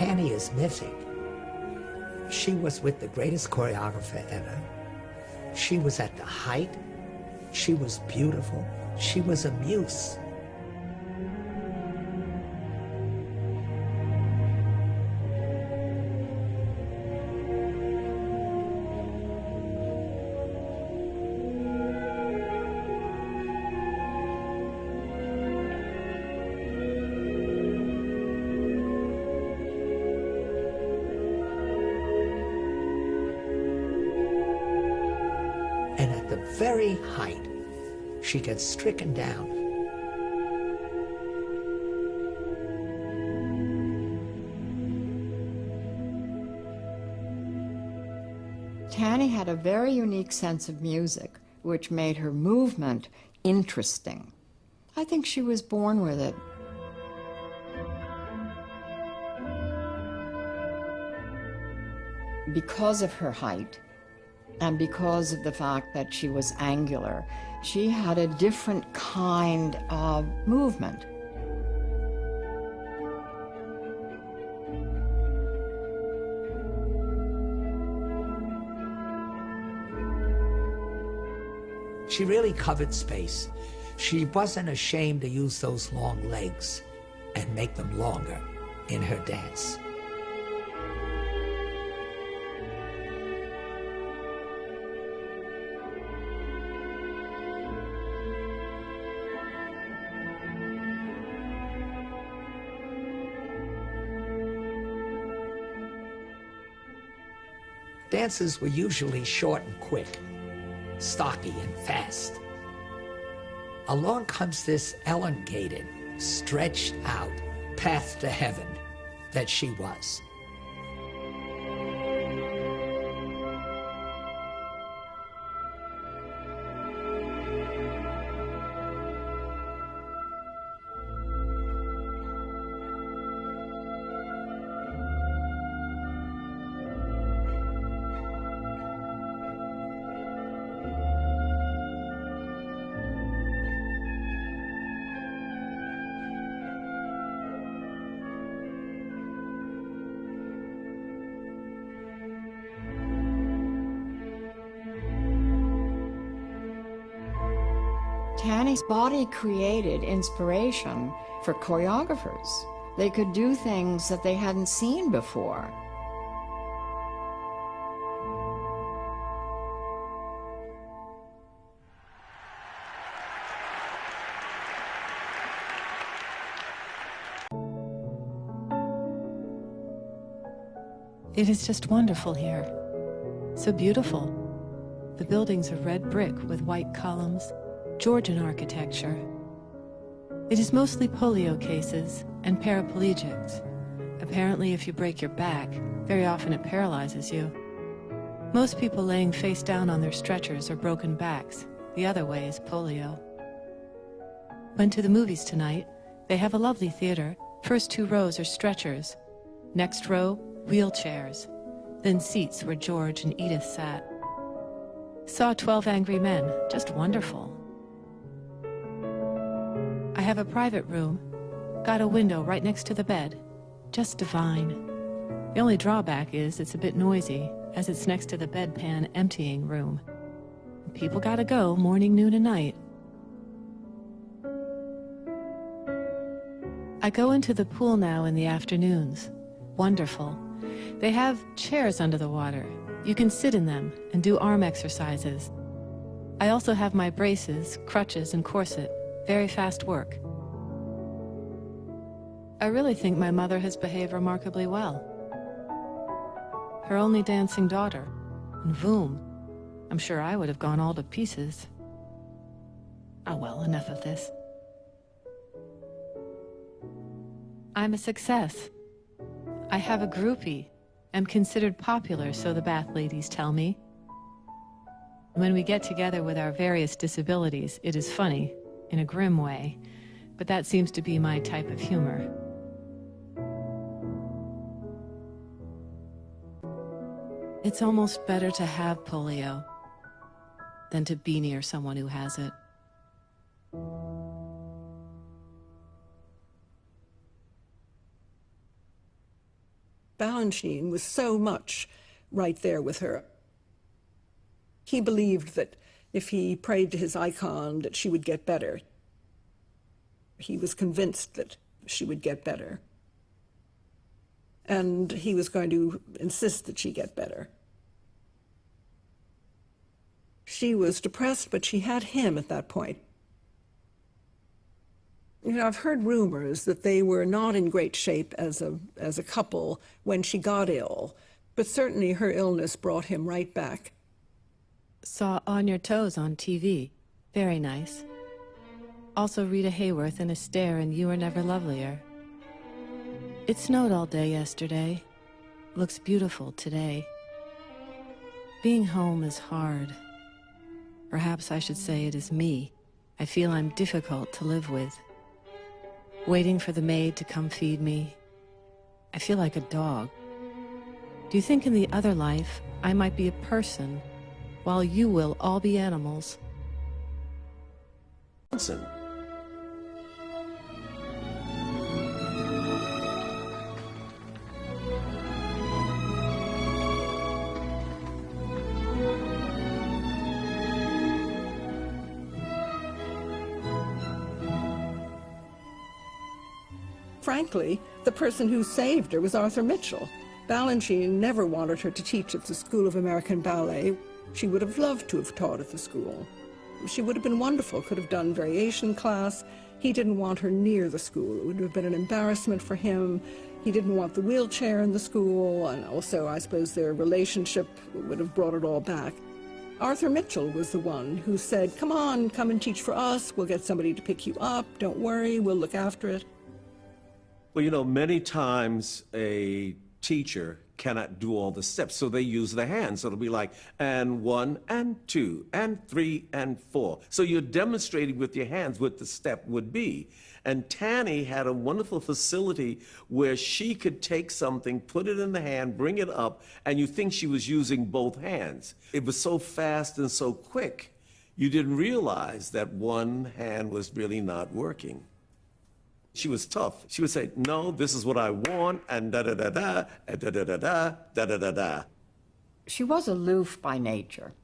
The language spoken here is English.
Tanny is mythic. She was with the greatest choreographer ever. She was at the height. She was beautiful. She was a muse. And at the very height, she gets stricken down. Tanny had a very unique sense of music, which made her movement interesting. I think she was born with it. Because of her height, and because of the fact that she was angular, she had a different kind of movement. She really covered space. She wasn't ashamed to use those long legs and make them longer in her dance. Dances were usually short and quick, stocky and fast. Along comes this elongated, stretched out path to heaven that she was. Tanny's body created inspiration for choreographers. They could do things that they hadn't seen before. It is just wonderful here. So beautiful. The buildings are red brick with white columns, Georgian architecture. It is mostly polio cases and paraplegics. Apparently, if you break your back, very often it paralyzes you. Most people laying face down on their stretchers are broken backs. The other way is polio. Went to the movies tonight. They have a lovely theater. First 2 rows are stretchers. Next row, wheelchairs. Then seats where George and Edith sat. Saw 12 Angry Men. Just wonderful. I have a private room. Got a window right next to the bed. Just divine. The only drawback is it's a bit noisy, as it's next to the bedpan emptying room. People gotta go morning, noon, and night. I go into the pool now in the afternoons. Wonderful. They have chairs under the water. You can sit in them and do arm exercises. I also have my braces, crutches, and corset. Very fast work. I really think my mother has behaved remarkably well. Her only dancing daughter, and Voom. I'm sure I would have gone all to pieces. Oh well, enough of this. I'm a success. I have a groupie. Am considered popular, so the Bath ladies tell me. When we get together with our various disabilities, it is funny, in a grim way, but that seems to be my type of humor. It's almost better to have polio than to be near someone who has it. Balanchine was so much right there with her. He believed that if he prayed to his icon, that she would get better. He was convinced that she would get better. And he was going to insist that she get better. She was depressed, but she had him at that point. You know, I've heard rumors that they were not in great shape as a couple when she got ill, but certainly her illness brought him right back. Saw On Your Toes on TV. Very nice. Also Rita Hayworth in A Stare and You Were Never Lovelier. It snowed all day yesterday. Looks beautiful today. Being home is hard. Perhaps I should say it is me. I feel I'm difficult to live with. Waiting for the maid to come feed me. I feel like a dog. Do you think in the other life I might be a person, while you will all be animals? Listen. Frankly, the person who saved her was Arthur Mitchell. Balanchine never wanted her to teach at the School of American Ballet. She would have loved to have taught at the school. She would have been wonderful, could have done variation class. He didn't want her near the school. It would have been an embarrassment for him. He didn't want the wheelchair in the school, and also I suppose their relationship would have brought it all back. Arthur Mitchell was the one who said, come on, come and teach for us. We'll get somebody to pick you up. Don't worry, we'll look after it. Well, you know, many times a teacher cannot do all the steps, so they use the hands. So it'll be like, and 1, and 2, and 3, and 4. So you're demonstrating with your hands what the step would be. And Tanny had a wonderful facility where she could take something, put it in the hand, bring it up, and you think she was using both hands. It was so fast and so quick, you didn't realize that one hand was really not working. She was tough. She would say, no, this is what I want, and da-da-da-da, and da-da-da-da, da-da-da-da. She was aloof by nature.